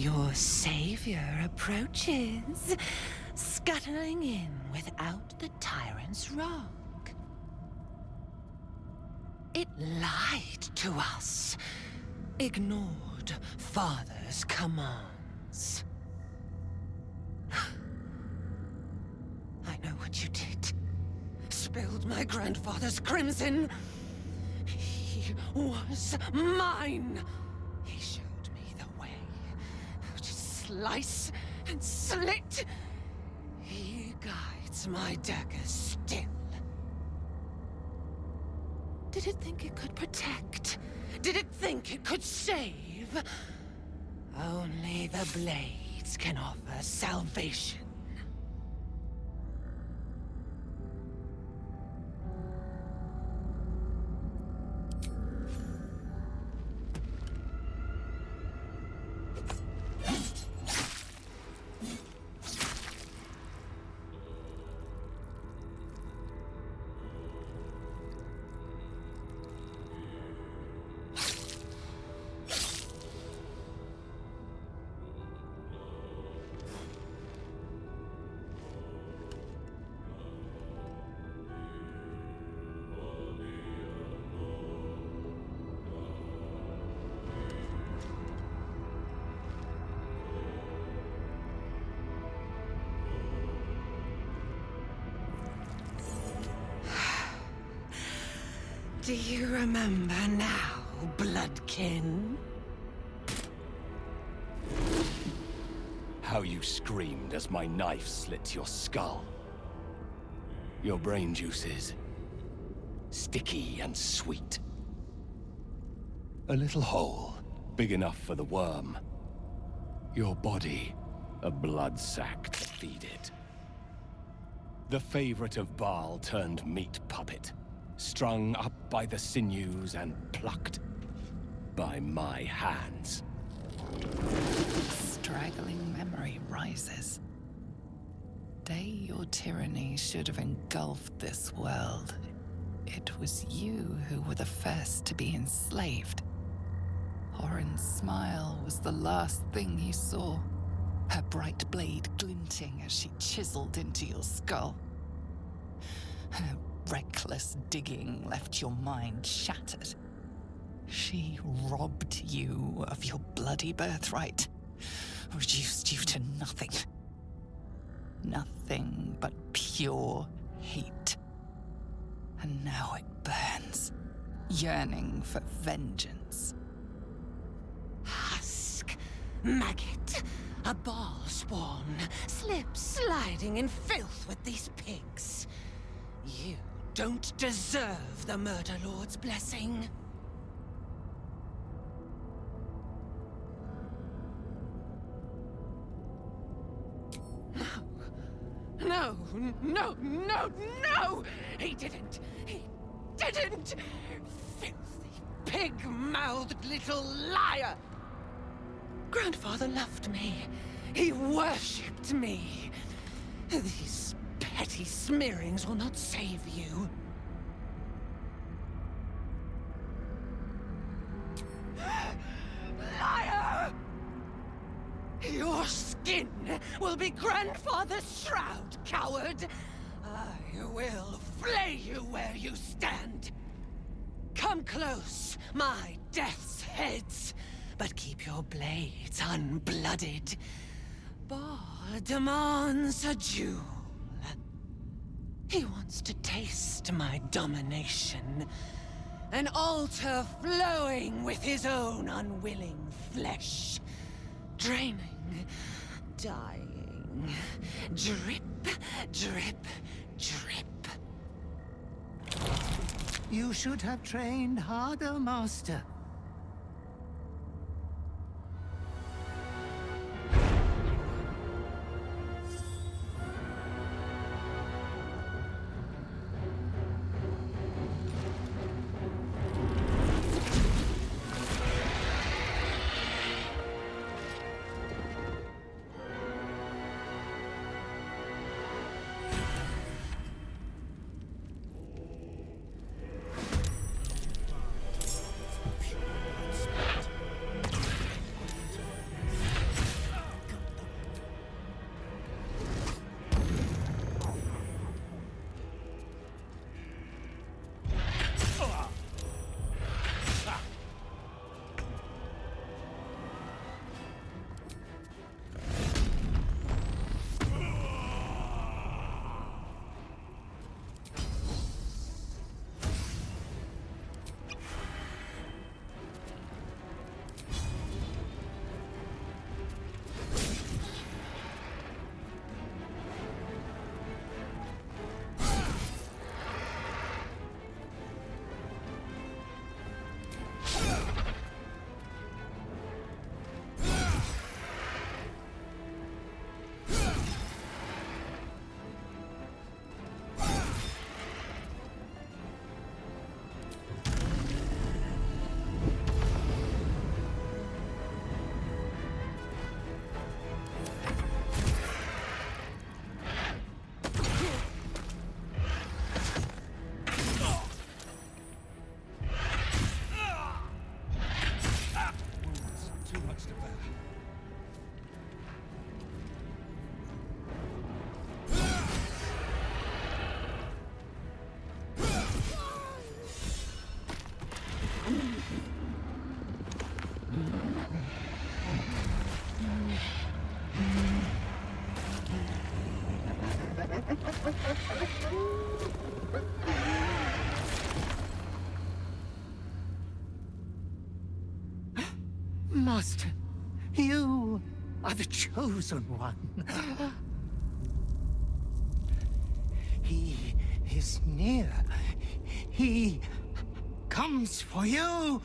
Your savior approaches, scuttling in without the tyrant's wrong. It lied to us, ignored Father's commands. I know what you did. Spilled my grandfather's crimson. He was mine. He showed me the way. To slice and slit. He guides my daggers still. Did it think it could protect? Did it think it could save? Only the blades can offer salvation. Do you remember now, bloodkin? How you screamed as my knife slit your skull. Your brain juices, sticky and sweet. A little hole, big enough for the worm. Your body, a blood sack to feed it. The favorite of Baal turned meat puppet. Strung up by the sinews and plucked by my hands. Straggling memory rises. Day your tyranny should have engulfed this world. It was you who were the first to be enslaved. Oren's smile was the last thing you saw. Her bright blade glinting as she chiseled into your skull. Her reckless digging left your mind shattered. She robbed you of your bloody birthright, reduced you to nothing. Nothing but pure hate. And now it burns, yearning for vengeance. Husk, maggot, a Baal spawn, sliding in filth with these pigs. You don't deserve the Murder Lord's blessing. No! He didn't! Filthy, pig-mouthed little liar! Grandfather loved me. He worshipped me. These petty smearings will not save you. Liar! Your skin will be Grandfather's shroud, coward! I will flay you where you stand! Come close, my death's heads, but keep your blades unblooded. Baal demands a jewel. He wants to taste my domination. An altar flowing with his own unwilling flesh. Draining, dying, drip, drip, drip. You should have trained harder, Master. Master, you are the chosen one. He is near. He comes for you.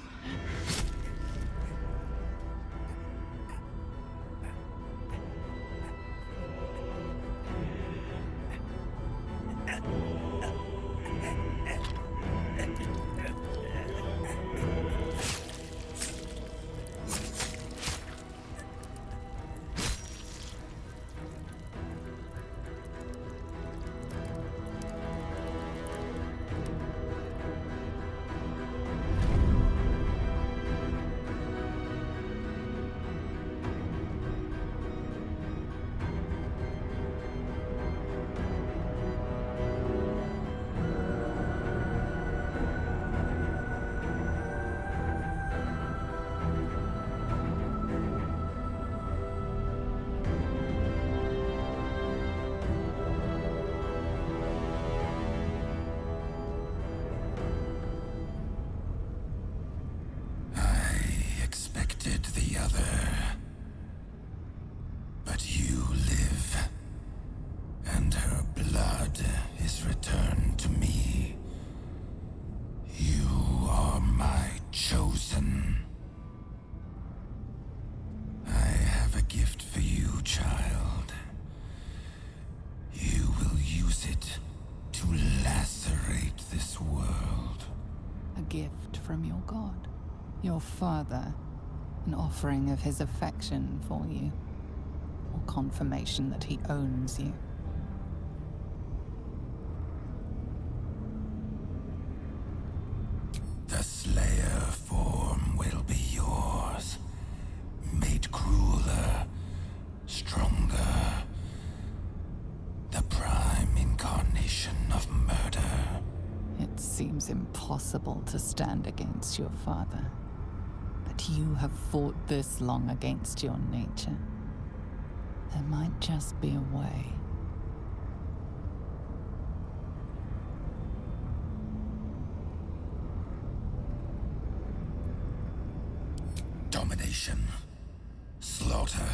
The other. But you live, and her blood is returned to me. You are my chosen. I have a gift for you, child. You will use it to lacerate this world. A gift from your god, your father. An offering of his affection for you, or confirmation that he owns you. The Slayer form will be yours, made crueler, stronger. The prime incarnation of murder. It seems impossible to stand against your father. But you have fought this long against your nature. There might just be a way. Domination, slaughter,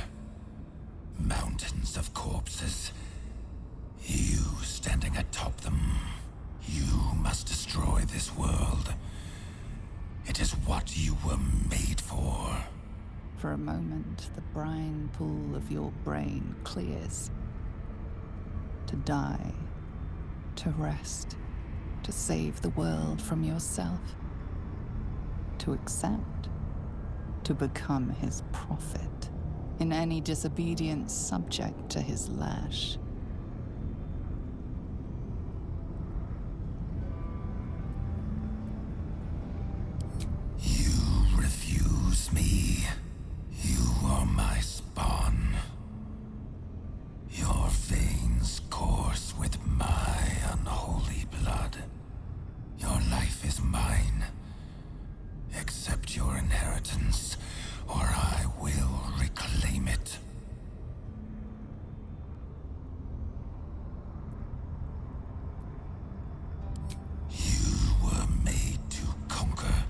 mountains of corpses. You standing atop them. You must destroy this world. It is what you were made for. For a moment, the brine pool of your brain clears. To die, to rest, to save the world from yourself. To accept, to become his prophet. In any disobedience, subject to his lash. Me. You are my spawn. Your veins course with my unholy blood. Your life is mine. Accept your inheritance, or I will reclaim it. You were made to conquer,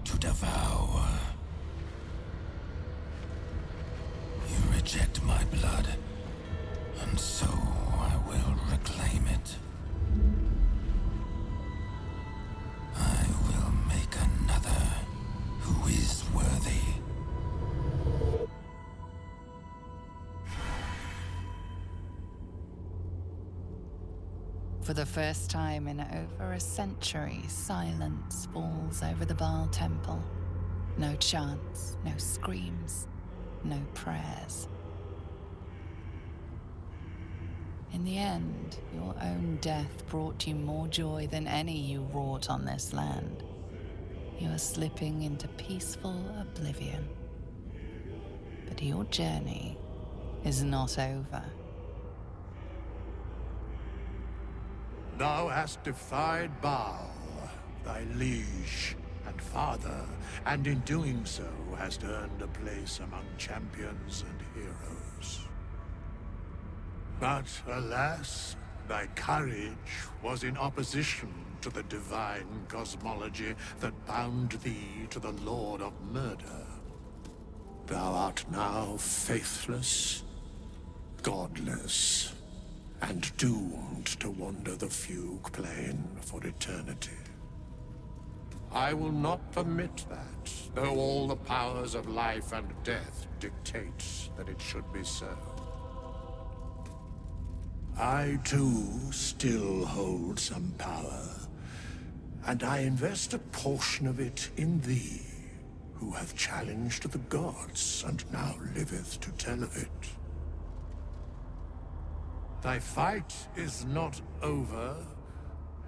to devour. Reject my blood, and so I will reclaim it. I will make another who is worthy. For the first time in over a century, silence falls over the Baal temple. No chants, no screams, no prayers. In the end, your own death brought you more joy than any you wrought on this land. You are slipping into peaceful oblivion. But your journey is not over. Thou hast defied Baal, thy liege and father, and in doing so hast earned a place among champions and heroes. But alas, thy courage was in opposition to the divine cosmology that bound thee to the Lord of Murder. Thou art now faithless, godless, and doomed to wander the fugue plane for eternity. I will not permit that, though all the powers of life and death dictate that it should be so. I, too, still hold some power, and I invest a portion of it in thee, who hath challenged the gods and now liveth to tell of it. Thy fight is not over,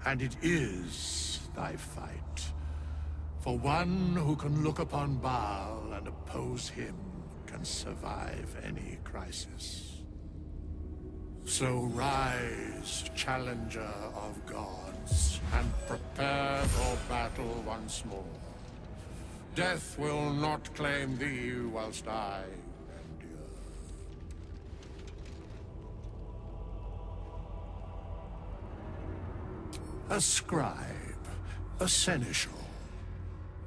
and it is thy fight. For one who can look upon Baal and oppose him can survive any crisis. So rise, challenger of gods, and prepare for battle once more. Death will not claim thee whilst I endure. A scribe, a seneschal,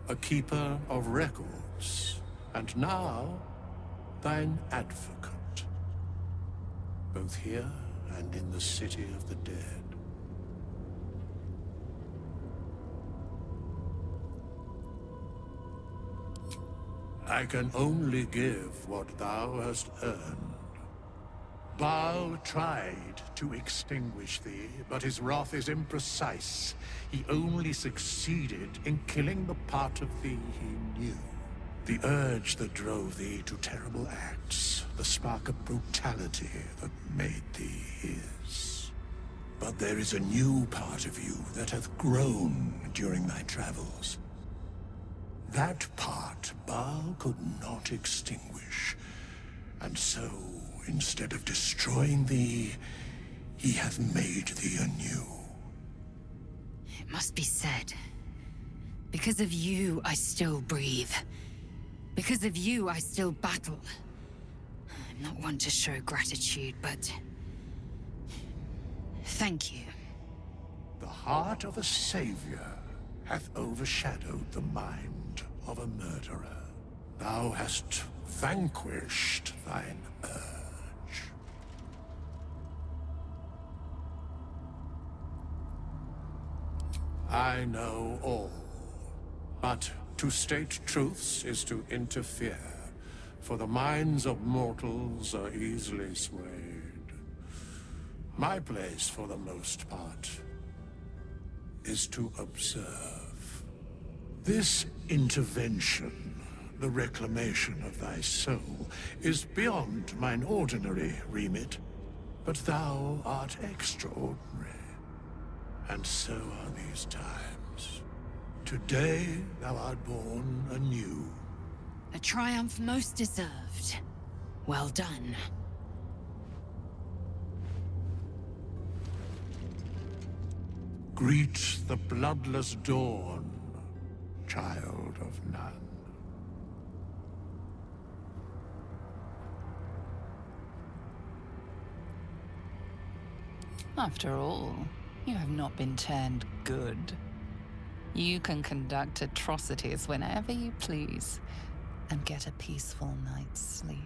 a keeper of records, and now thine advocate. Both here and in the city of the dead. I can only give what thou hast earned. Baal tried to extinguish thee, but his wrath is imprecise. He only succeeded in killing the part of thee he knew. The urge that drove thee to terrible acts, the spark of brutality that made thee his. But there is a new part of you that hath grown during thy travels. That part Baal could not extinguish, and so, instead of destroying thee, he hath made thee anew. It must be said. Because of you, I still breathe. Because of you, I still battle. I'm not one to show gratitude, but... thank you. The heart of a savior hath overshadowed the mind of a murderer. Thou hast vanquished thine urge. I know all, but to state truths is to interfere, for the minds of mortals are easily swayed. My place, for the most part, is to observe. This intervention, the reclamation of thy soul, is beyond mine ordinary remit, but thou art extraordinary, and so are these times. Today thou art born anew. A triumph most deserved. Well done. Greet the bloodless dawn, child of none. After all, you have not been turned good. You can conduct atrocities whenever you please and get a peaceful night's sleep.